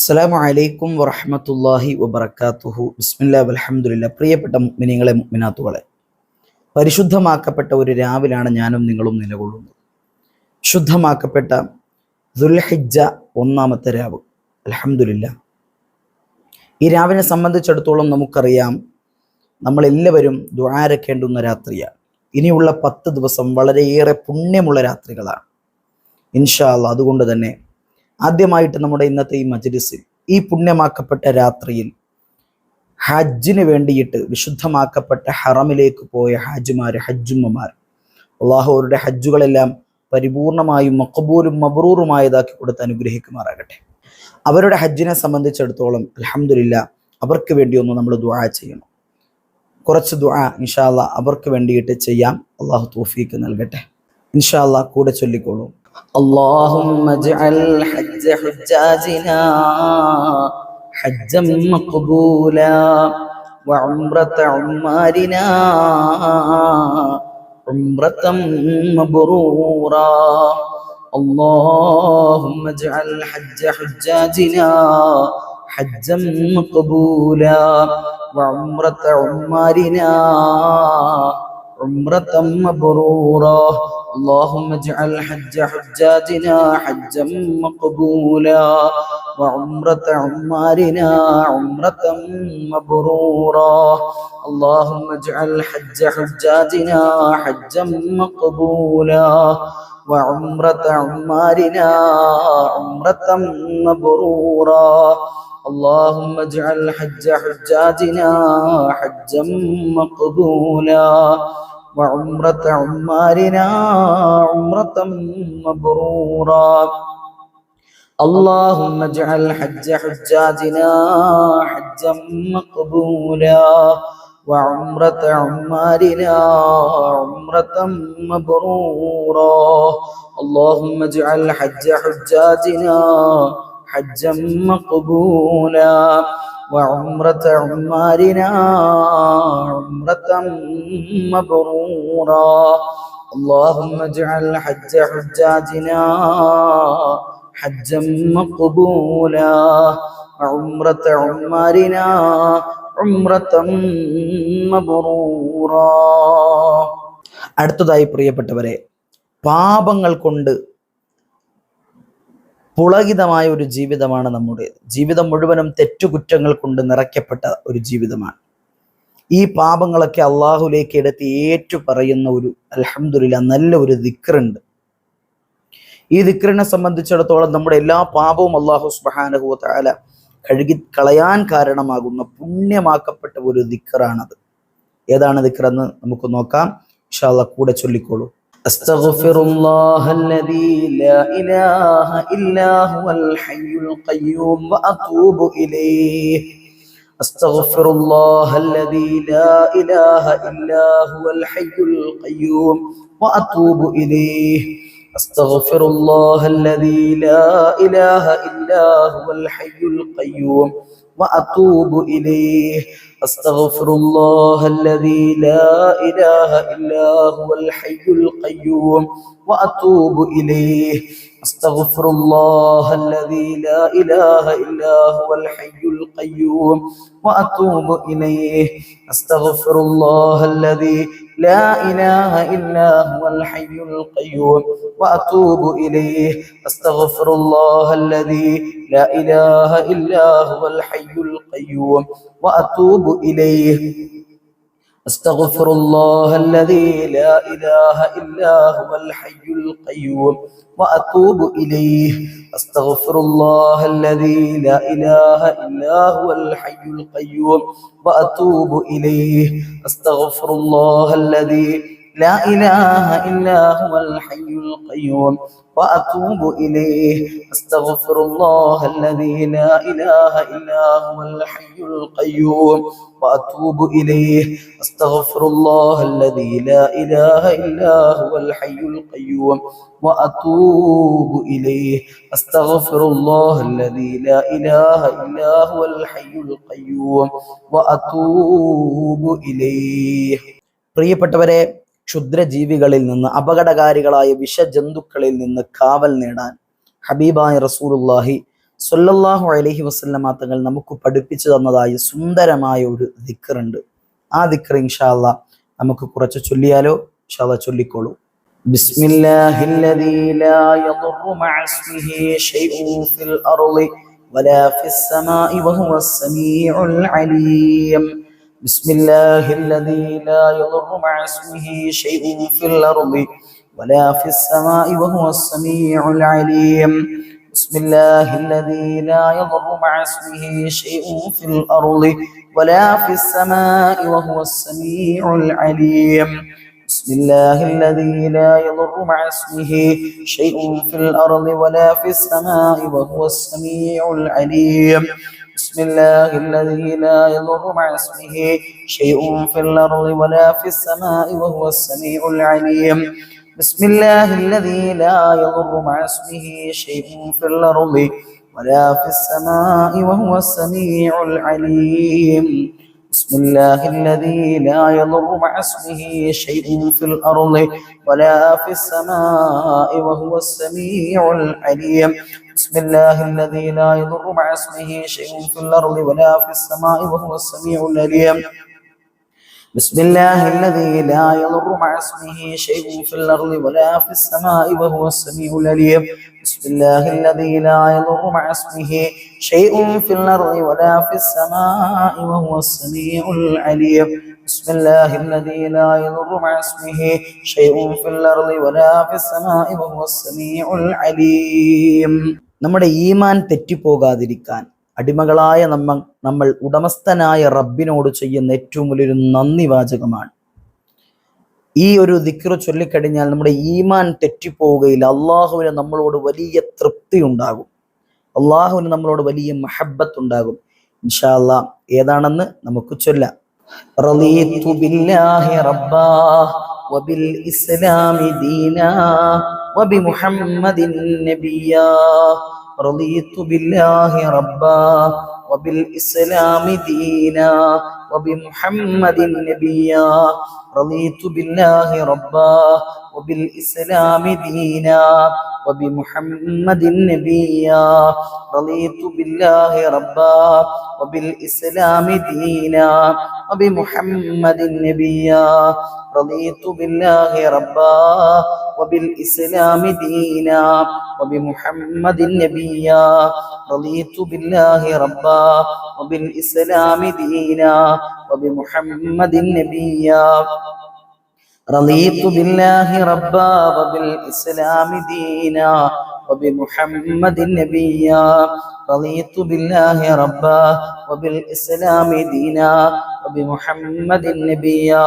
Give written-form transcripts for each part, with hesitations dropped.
അസ്സലാമു അലൈക്കും വറഹ്മത്തുള്ളാഹി വബറകാതുഹു. ബിസ്മില്ലാഹി വൽഹംദുലില്ലാ. പ്രിയപ്പെട്ട മുഅ്മിനീങ്ങളെ മുഅ്മിനാത്തുകളെ, പരിശുദ്ധമാക്കപ്പെട്ട ഒരു രാവിലാണ് ഞാനും നിങ്ങളും നിലകൊള്ളുന്നത്. ശുദ്ധമാക്കപ്പെട്ട ദുൽഹിജ്ജ ഒന്നാമത്തെ രാവ്. അൽഹംദുലില്ലാ. ഈ രാവിനെ സംബന്ധിച്ചിടത്തോളം നമുക്കറിയാം, നമ്മളെല്ലാവരും ദുആരക്കേണ്ടുന്ന രാത്രിയാണ്. ഇനിയുള്ള 10 ദിവസം വളരെയേറെ പുണ്യമുള്ള രാത്രികളാണ് ഇൻഷാ അല്ലാഹ്. അതുകൊണ്ട് തന്നെ ആദ്യമായിട്ട് നമ്മുടെ ഇന്നത്തെ ഈ മജ്ലിസിൽ ഈ പുണ്യമാക്കപ്പെട്ട രാത്രിയിൽ ഹജ്ജിന് വേണ്ടിയിട്ട് വിശുദ്ധമാക്കപ്പെട്ട ഹറമിലേക്ക് പോയ ഹാജിമാർ, ഹജ്ജുമ്മമാർ, അള്ളാഹു അവരുടെ ഹജ്ജുകളെല്ലാം പരിപൂർണമായും മഖബൂലും മബ്റൂറുമായതാക്കി കൊടുത്ത് അനുഗ്രഹിക്കുമാറാകട്ടെ. അവരുടെ ഹജ്ജിനെ സംബന്ധിച്ചിടത്തോളം അൽഹംദുലില്ലാ അവർക്ക് വേണ്ടി ഒന്ന് നമ്മൾ ദുആ ചെയ്യണം. കുറച്ച് ദുആ ഇൻഷാ അല്ലാഹ് അവർക്ക് വേണ്ടിയിട്ട് ചെയ്യാം. അള്ളാഹു തൗഫീഖ് നൽകട്ടെ. ഇൻഷാ അല്ലാഹ് കൂടെ ചൊല്ലിക്കോളൂ. اللهم اجعل حج حجاجنا حجا مقبولا وعمرة عمارنا عمرة مبرورا. اللهم اجعل حج حجاجنا حجا مقبولا وعمرة عمارنا عمرة مبرورا. اللهم اجعل حج حجاجنا حجا مقبولا وعمرة عمارنا عمرة مبرورا. اللهم اجعل حج حجاجنا حجا مقبولا وعمرة عمارنا عمرة مبرورا. اللهم اجعل حج حجاجنا حجا مقبولا وعمرة عمارنا عمرة مبرورا. اللهم اجعل حج حجاجنا حجا مقبولا وعمرة عمارنا عمرة مبرورا. اللهم اجعل حج حجاجنا حجا مقبولا وعمرة عمارنا عمرة مبرورا. اللهم اجعل حج حجاجنا حجا مقبولا وعمرة عمارنا عمرة مبرورا. അടുത്തതായി പ്രിയപ്പെട്ടവരെ, പാപങ്ങൾ കൊണ്ട് പുളകിതമായ ഒരു ജീവിതമാണ് നമ്മുടേത്. ജീവിതം മുഴുവനും തെറ്റുകുറ്റങ്ങൾ കൊണ്ട് നിറയ്ക്കപ്പെട്ട ഒരു ജീവിതമാണ്. ഈ പാപങ്ങളൊക്കെ അള്ളാഹുലേക്ക് എടുത്ത് ഏറ്റു പറയുന്ന ഒരു അൽഹംദുലില്ലാ നല്ല ഒരു ദിക്റുണ്ട്. ഈ ദിക്റിനെ സംബന്ധിച്ചിടത്തോളം നമ്മുടെ എല്ലാ പാപവും അള്ളാഹു സുബ്ഹാനഹു വ തആല കഴുകി കളയാൻ കാരണമാകുന്ന പുണ്യമാക്കപ്പെട്ട ഒരു ദിക്റാണത്. ഏതാണ് ദിക്റെന്ന് നമുക്ക് നോക്കാം. ഇൻഷാ അല്ലാഹ് കൂടെ ചൊല്ലിക്കോളൂ. أستغفر الله الذي لا إله إلا هو الحي القيوم وأتوب إليه. أستغفر الله الذي لا إله إلا هو الحي القيوم وأتوب إليه. أستغفر الله الذي لا إله إلا هو الحي القيوم وأتوب إليه. أستغفر الله الذي لا إله إلا هو الحي القيوم وأتوب إليه. أستغفر الله الذي لا إله إلا هو الحي القيوم وأتوب إليه. أستغفر الله الذي لا إله إلا هو الحي القيوم وأتوب إليه. أستغفر الله الذي لا إله إلا هو الحي القيوم وأتوب إليه. أستغفر الله الذي لا إله إلا هو الحي القيوم وأتوب إليه. أستغفر الله الذي لا إله إلا هو الحي القيوم وأتوب إليه. أستغفر الله الذي لا إله إلا هو الحي القيوم وأتوب إليه. أستغفر الله الذي لا إله إلا هو الحي القيوم وأتوب إليه. أستغفر الله الذي لا إله إلا هو الحي القيوم وأتوب إليه. أستغفر الله الذي لا إله إلا هو الحي القيوم وأتوب إليه. പ്രിയപ്പെട്ടവരെ, ക്ഷുദ്രജീവികളിൽ നിന്ന്, അപകടകാരികളായ വിഷജന്തുക്കളിൽ നിന്ന് കാവൽ നേടാൻ ഹബീബായ റസൂലുള്ളാഹി സല്ലല്ലാഹു അലൈഹി വസല്ലമ തങ്ങൾ നമുക്ക് പഠിപ്പിച്ചു തന്നതായ സുന്ദരമായ ഒരു ദിക്റുണ്ട്. ആ ദിക്ർ ഇൻഷാ അല്ലാഹ് നമുക്ക് കുറച്ച് ചൊല്ലിയാലോ? ഇൻഷാ അല്ലാഹ് ചൊല്ലിക്കോളൂ. ബിസ്മില്ലാഹില്ലദീ ലാ യദുറു മഅ ഇസ്മിഹി ശൈഉൻ ഫിൽ അർളി വലാ ഫിസ് സമാഇ വഹുവസ് സമീഉൽ അലീം. ബിസ്മില്ലാഹില്ലദീ ലാ യദുറു മഅ ഇസ്മിഹി ശൈഉൻ ഫിൽ അർളി വലാ ഫിസ് സമാഇ വഹുവസ് സമീഉൽ അലീം. بسم الله الذي لا يضر مع اسمه شيء في الأرض ولا في السماء وهو السميع العليم. بسم الله الذي لا يضر مع اسمه شيء في الأرض ولا في السماء وهو السميع العليم. بسم الله الذي لا يضر مع اسمه شيء في الأرض ولا في السماء وهو السميع العليم. بسم الله الذي لا يضر مع اسمه شيء في الأرض ولا في السماء وهو السميع العليم. بسم الله الذي لا يضر مع اسمه شيء في الأرض ولا في السماء وهو السميع العليم. بسم الله الذي لا يضر مع اسمه شيء في الأرض ولا في السماء وهو السميع العليم. بسم الله الذي لا يضر مع اسمه شيء في الأرض ولا في السماء وهو السميع العليم. بسم الله الذي لا يضر مع اسمه شيء في الأرض ولا في السماء وهو السميع العليم. بسم الله الذي لا يضر مع اسمه شيء في الأرض ولا في السماء وهو السميع العليم. നമ്മുടെ ഈമാൻ തെറ്റിപ്പോകാതിരിക്കാൻ അടിമകളായ നമ്മൾ ഉടമസ്ഥനായ റബ്ബിനോട് ചെയ്യുന്ന ഏറ്റവും വലിയൊരു നന്ദി വാചകമാണ്. ഈ ഒരു ദിക്ർ ചൊല്ലിക്കഴിഞ്ഞാൽ നമ്മുടെ ഈമാൻ തെറ്റിപ്പോവുകയില്ല. അള്ളാഹുവിന് നമ്മളോട് വലിയ തൃപ്തി ഉണ്ടാകും. അള്ളാഹുവിന് നമ്മളോട് വലിയ മഹബ്ബത്ത് ഉണ്ടാകും. ഇൻഷാ അല്ലാഹ് ഏതാണെന്ന് നമുക്ക് ചൊല്ലാം. റളീതു ബില്ലാഹി റബ്ബാ വബിൽ ഇസ്ലാമി ദീനാ വബിമുഹമ്മദിൻ നബിയ്യാ. رضيت بالله ربا وبالإسلام دينا وبمحمد نبيا. رضيت بالله ربا وبالإسلام دينا وبمحمد نبيا. رضيت بالله ربا وبالإسلام دينا وبمحمد نبيا. رضيت بالله ربا وبالإسلام دينا وبمحمد نبيا. رضيت بالله ربا وبالإسلام دينا وبمحمد نبيا. رضيت بالله ربا وبالإسلام دينا وبمحمد نبيا. رضيت بالله ربا وبالإسلام دينا وبمحمد نبيا.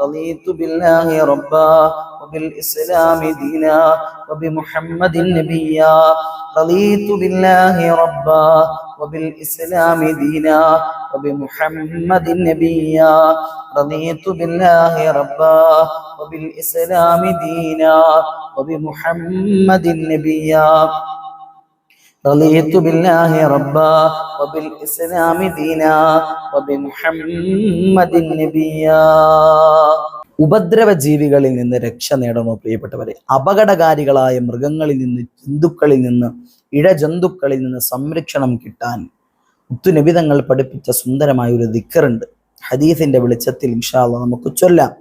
رضيت بالله ربا وبالإسلام دينا وبمحمد نبيا. رضيت بالله ربا وبالإسلام دينا وبمحمد نبيا. رضيت بالله ربا وبالإسلام دينا وبمحمد نبيا. رضيت بالله ربا وبالإسلام دينا وبمحمد نبيا. ഉപദ്രവ ജീവികളിൽ നിന്ന് രക്ഷ നേടണോ പ്രിയപ്പെട്ടവരെ? അപകടകാരികളായ മൃഗങ്ങളിൽ നിന്ന്, ജന്തുക്കളിൽ നിന്ന്, ഇഴജന്തുക്കളിൽ നിന്ന് സംരക്ഷണം കിട്ടാൻ മുത്തുനബി തങ്ങൾ പഠിപ്പിച്ച സുന്ദരമായ ഒരു ദിക്റുണ്ട്. ഹദീസിന്റെ വെളിച്ചത്തിൽ ഇൻഷാ അല്ലാഹ് നമുക്ക് ചൊല്ലാം.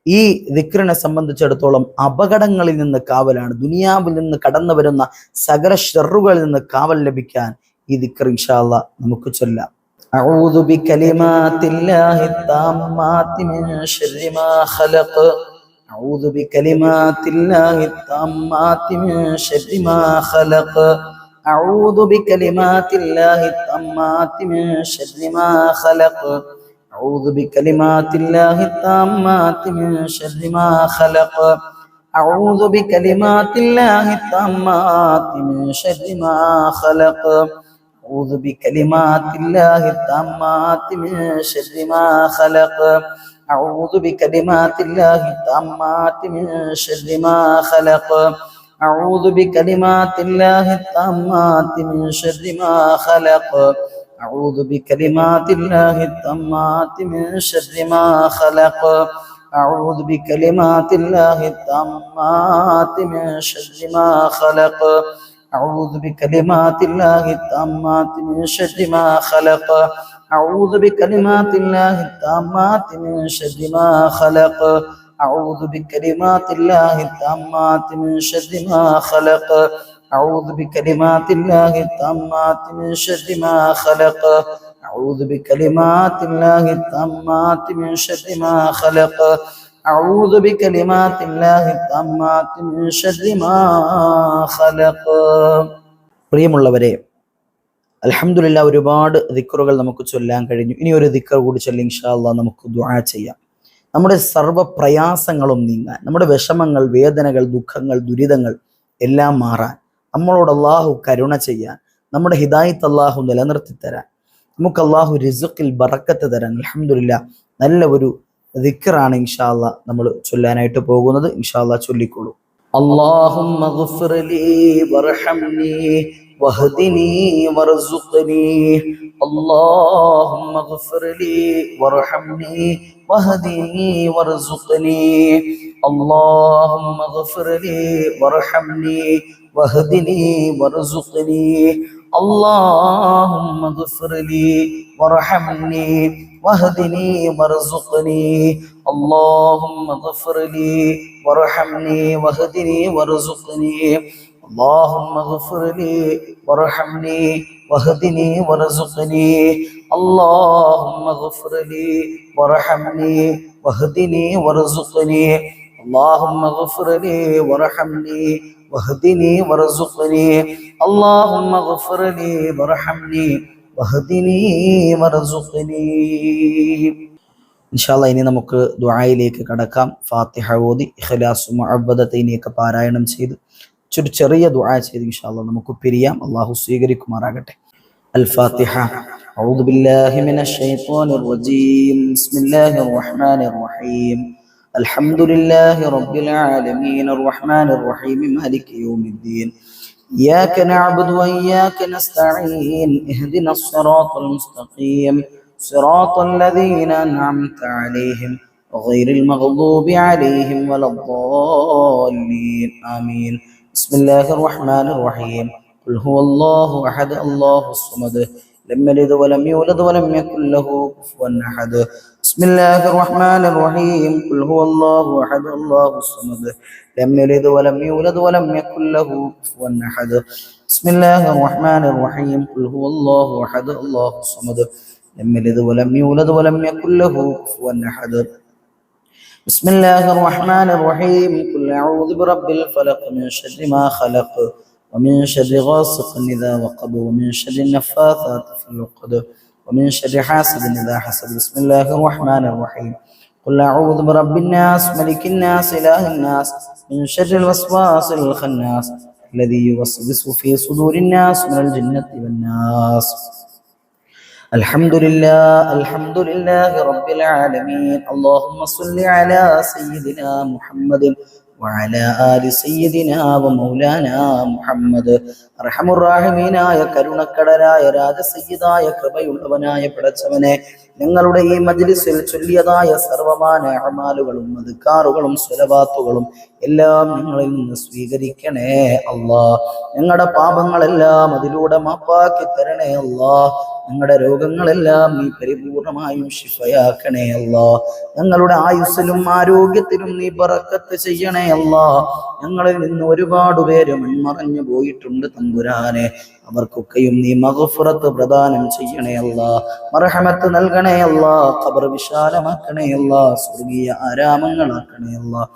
ഈ ദിക്റിനെ സംബന്ധിച്ചിടത്തോളം അപകടങ്ങളിൽ നിന്ന് കാവലാണ്. ദുനിയാവിൽ നിന്ന് കടന്നു വരുന്ന സകല ഷർറുകളിൽ നിന്ന് കാവൽ ലഭിക്കാൻ ഈ ദിക്ർ ഇൻഷാ അല്ലാഹ് നമുക്ക് ചൊല്ലാം. أعوذ بكلمات الله التامات من شر ما خلق. أعوذ بكلمات الله التامات من شر ما خلق. أعوذ بكلمات الله التامات من شر ما خلق. أعوذ بكلمات الله التامات من شر ما خلق. أعوذ بكلمات الله التامات من شر ما خلق. أعوذ بكلمات الله التامات من شر ما خلق. أعوذ بكلمات الله التامات من شر ما خلق. أعوذ بكلمات الله التامات من شر ما خلق. أعوذ بكلمات الله التامات من شر ما خلق. أعوذ بكلمات الله التامات من شر ما خلق. أعوذ بكلمات الله التامات من شر ما خلق أعوذ بكلمات الله التامات من شر ما خلق أعوذ بكلمات الله التامات من شر ما خلق أعوذ بكلمات الله التامات من شر ما خلق أعوذ بكلمات الله التامات من شر ما خلق أعوذ بكلمات الله التامات من شر ما خلق. പ്രിയമുള്ളവരെ, അൽഹംദുലില്ലാ ഒരുപാട് ദിക്റുകൾ നമുക്ക് ചൊല്ലാൻ കഴിഞ്ഞു. ഇനി ഒരു ദിക്ർ കൂടി ചൊല്ലി ഇൻഷാ അല്ലാഹ് നമുക്ക് ദുആ ചെയ്യാം. നമ്മുടെ സർവ്വ പ്രയാസങ്ങളും നീങ്ങാൻ, നമ്മുടെ വിഷമങ്ങൾ, വേദനകൾ, ദുഃഖങ്ങൾ, ദുരിതങ്ങൾ എല്ലാം മാറാൻ, നമ്മളോട് അല്ലാഹു കരുണ ചെയ്യാൻ, നമ്മുടെ ഹിദായത്ത് അല്ലാഹു നിലനിർത്തി തരാൻ, നമുക്ക് അല്ലാഹു റിസ്ഖിൽ ബറക്കത്ത് തരാൻ അൽഹംദുലില്ലാ നല്ല ഒരു ദിക്റാണ് ഇൻഷാ അല്ലാഹ് നമ്മൾ ചൊല്ലാനായിട്ട് പോകുന്നത്. ഇൻഷാ അല്ലാഹ് ചൊല്ലിക്കോളൂ. അല്ലാഹുമ്മ ഗ്ഫിർ ലീ വർഹംനി വഹ്ദിനി വർസുഖ്നി. അല്ലാഹുമ്മ ഗ്ഫിർ ലീ വർഹംനി വഹ്ദിനി വർസുഖ്നി. അല്ലാഹുമ്മ ഗ്ഫിർ ലീ വർഹംനി വഹ്ദിനി വർസുഖ്നി. اللهم اغفر لي وارحمني واهدني وارزقني. اللهم اغفر لي وارحمني واهدني وارزقني. اللهم اغفر لي وارحمني واهدني وارزقني. اللهم اغفر لي وارحمني واهدني وارزقني. اللهم اغفر لي وارحمني واهدني وارزقني. اللهم اغفر لي وارحمني واهدني وارزقني. ഇൻഷാ അല്ലാഹ് ഇനി നമുക്ക് ദുആയിലേക്ക് കടക്കാം. ഫാത്തിഹ ഓതി ഇഖ്ലാസ് മുഅവ്വദതൈനിയൊക്കെ പാരായണം ചെയ്ത് ചെറിയ ദുആ ചെയ്ത് ഇൻഷാ അല്ലാഹ് നമുക്ക് പിരിയാം. അല്ലാഹു സ്വീകരിക്കുമാറാകട്ടെ. الفاتحة. أعوذ بالله من الشيطان الرجيم. بسم الله الرحمن الرحيم. الحمد لله رب العالمين الرحمن الرحيم مالك يوم الدين. إياك نعبد وإياك نستعين. اهدنا الصراط المستقيم صراط الذين أنعمت عليهم غير المغضوب عليهم ولا الضالين. آمين. بسم الله الرحمن الرحيم. قل هو الله أحد الله الصمد لم يلد ولم يولد ولم يكن له كفوا أحد. بسم الله الرحمن الرحيم. قل هو الله أحد الله الصمد لم يلد ولم يولد ولم يكن له كفوا أحد. بسم الله الرحمن الرحيم. قل هو الله أحد الله الصمد لم يلد ولم يولد ولم يكن له كفوا أحد. بسم الله الرحمن الرحيم. قل أعوذ برب الفلق من شر ما خلق ومن شر غاسق إذا وقب ومن شر النفاثات في العقد ومن شر حاسد إذا حسد. بسم الله الرحمن الرحيم. قل أعوذ برب الناس ملك الناس إله الناس من شر الوسواس الخناس الذي يوسوس في صدور الناس من الجنة والناس. الحمد لله رب العالمين. اللهم صل على سيدنا محمد وعلى آل سيدنا ومولانا محمد. അർഹമുർറാഹിമീനായ കരുണക്കടലായ രാജസയ്യിദായ കൃപയുള്ളവനായ പടച്ചവനെ, ഞങ്ങളുടെ ഈ മജ്ലിസിൽ ചൊല്ലിയതായ സർവമാന അമാലുകളും അദ്കാറുകളും സ്വലവാത്തുകളും എല്ലാം ഞങ്ങളിൽ നിന്ന് സ്വീകരിക്കണേ അല്ലാഹ്. ഞങ്ങളുടെ പാപങ്ങളെല്ലാം അതിലൂടെ മാപ്പാക്കി തരണേ അല്ലാഹ്. ഞങ്ങളുടെ രോഗങ്ങളെല്ലാം നീ പരിപൂർണമായും ശിഫയാക്കണേ അല്ലാഹ്. ഞങ്ങളുടെ ആയുസ്സിലും ആരോഗ്യത്തിലും നീ ബറക്കത്ത് ചെയ്യണേ അല്ലാഹ്. ഞങ്ങളിൽ നിന്ന് ഒരുപാട് പേര് മൺമറഞ്ഞു പോയിട്ടുണ്ട് തമ്പുരാനെ. അവർക്കൊക്കെയും നീ മഗ്ഫിറത്ത് പ്രദാനം ചെയ്യണേ അല്ലാഹ്. മർഹമത്ത് നൽകണേ അല്ലാഹ്. ഖബർ വിശാലമാക്കണേ അല്ലാഹ്. സ്വർഗീയ ആരാമങ്ങളാക്കണേ അല്ലാഹ്.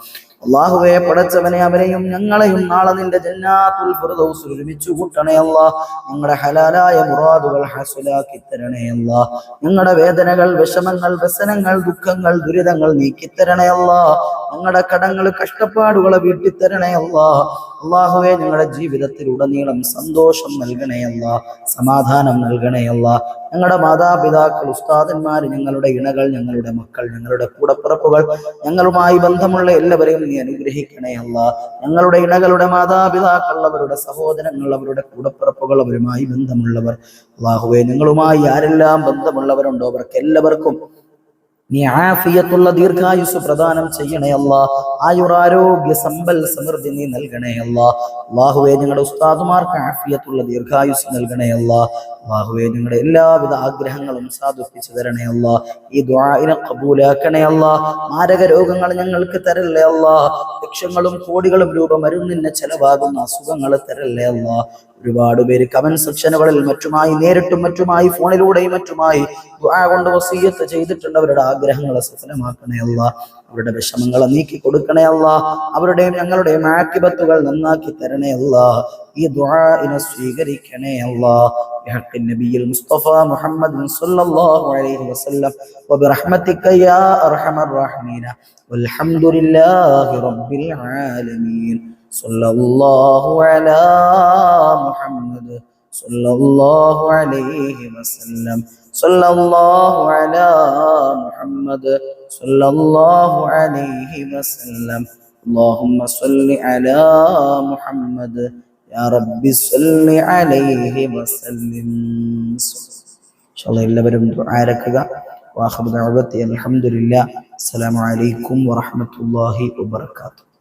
അല്ലാഹുവേ പടച്ചവനെ, അവരെയും ഞങ്ങളെയും നാളെ നിന്റെ ജന്നാത്തുൽ ഫിർദൗസിൽ ഒരുമിച്ച് കൂട്ടണേ അല്ലാഹ്. ഞങ്ങളുടെ ഹലാലായ മുറാദുകൾ ഹസ്സലാക്കി തരണേ അല്ലാഹ്. ഞങ്ങളുടെ വേദനകൾ, വിഷമങ്ങൾ, വ്യസനങ്ങൾ, ദുഃഖങ്ങൾ, ദുരിതങ്ങൾ നീക്കിത്തരണേ അല്ലാഹ്. ഞങ്ങളുടെ കടങ്ങൾ, കഷ്ടപ്പാടുകളെ വീട്ടിത്തരണേ അല്ലാഹ്. അല്ലാഹുവേ, ഞങ്ങളുടെ ജീവിതത്തിലുടനീളം സന്തോഷം നൽകണേ അല്ലാഹ്. സമാധാനം നൽകണേ അല്ലാഹ്. ഞങ്ങളുടെ മാതാപിതാക്കൾ, ഉസ്താദന്മാർ, ഞങ്ങളുടെ ഇണകൾ, ഞങ്ങളുടെ മക്കൾ, ഞങ്ങളുടെ കൂടപ്പിറപ്പുകൾ, ഞങ്ങളുമായി ബന്ധമുള്ള എല്ലാവരെയും നീ അനുഗ്രഹിക്കണേ അല്ലാഹ്. ഞങ്ങളുടെ ഇണകളുടെ മാതാപിതാക്കൾ, അവരുടെ സഹോദരങ്ങൾ, അവരുടെ കൂടപ്പിറപ്പുകൾ, അവരുമായി ബന്ധമുള്ളവർ, അല്ലാഹുവേ, ഞങ്ങളുമായി ആരെല്ലാം ബന്ധമുള്ളവരുണ്ടോ അവർക്ക് എല്ലാവർക്കും നീ ആഫിയത്തുള്ള ദീർഘായുസ് പ്രദാനം ചെയ്യണേ അല്ലാ. ആയുരാരോഗ്യ സമ്പൽ സമൃദ്ധി നീ നൽകണേ അല്ലാ. അല്ലാഹുവേ ഞങ്ങളുടെ ഉസ്താദുമാർക്ക് ആഫിയത്തുള്ള ദീർഘായുസ് നൽകണേ അല്ലാ. അല്ലാഹുവേ ഞങ്ങളുടെ എല്ലാവിധ ആഗ്രഹങ്ങളും സാധിപ്പിച്ചു തരണേ അല്ലാ. ഈ ദുആഇനെ ഖബൂലാക്കണേ അല്ലാ. മാരക രോഗങ്ങൾ ഞങ്ങൾക്ക് തരല്ലേ അല്ലാ. ലക്ഷങ്ങളും കോടികളും രൂപ മരുന്നിന് ചെലവാകുന്ന അസുഖങ്ങൾ തരല്ലേ അല്ലാ. ഒരുപാട് പേര് കമന്റ് സെക്ഷനുകളിൽ മറ്റുമായി നേരിട്ടും മറ്റുമായി ഫോണിലൂടെയും മറ്റുമായി ദുആ കൊണ്ട് വസിയ്യത്ത് ചെയ്തിട്ടുണ്ട്. അവരുടെ ആഗ്രഹങ്ങളെ സഫലമാക്കണേ അല്ലാ. അവരുടെ വിഷമങ്ങളെ നീക്കി കൊടുക്കണേ അല്ലാ. അവരുടെയും ഞങ്ങളുടെയും ആഖിബത്തുകൾ നന്നാക്കി തരണേ അല്ലാ. ഈ ദുആഇനെ സ്വീകരിക്കണേ അല്ലാ. ബിഹഖി നബിയിൽ മുസ്തഫ മുഹമ്മദ് സ്വല്ലല്ലാഹു അലൈഹി വസല്ലം വബിറഹ്മതിക യാ അർഹമർ റഹീമീൻ വൽഹംദുലില്ലാഹി റബ്ബിൽ ആലമീൻ. സല്ലല്ലാഹു അലാ മുഹമ്മദ് സല്ലല്ലാഹു അലൈഹി വസല്ലം. സല്ലല്ലാഹു അലാ മുഹമ്മദ് സല്ലല്ലാഹു അലൈഹി വസല്ലം. اللهم صل على محمد يا رب صل عليه وسلم. إن شاء الله എല്ലാവരും ദുആരക്കുക. വാഖിറു ദഅവതി അൽഹംദുലില്ലാഹ്. അസ്സലാമു അലൈക്കും വറഹ്മത്തുള്ളാഹി വബറകാതുഹു.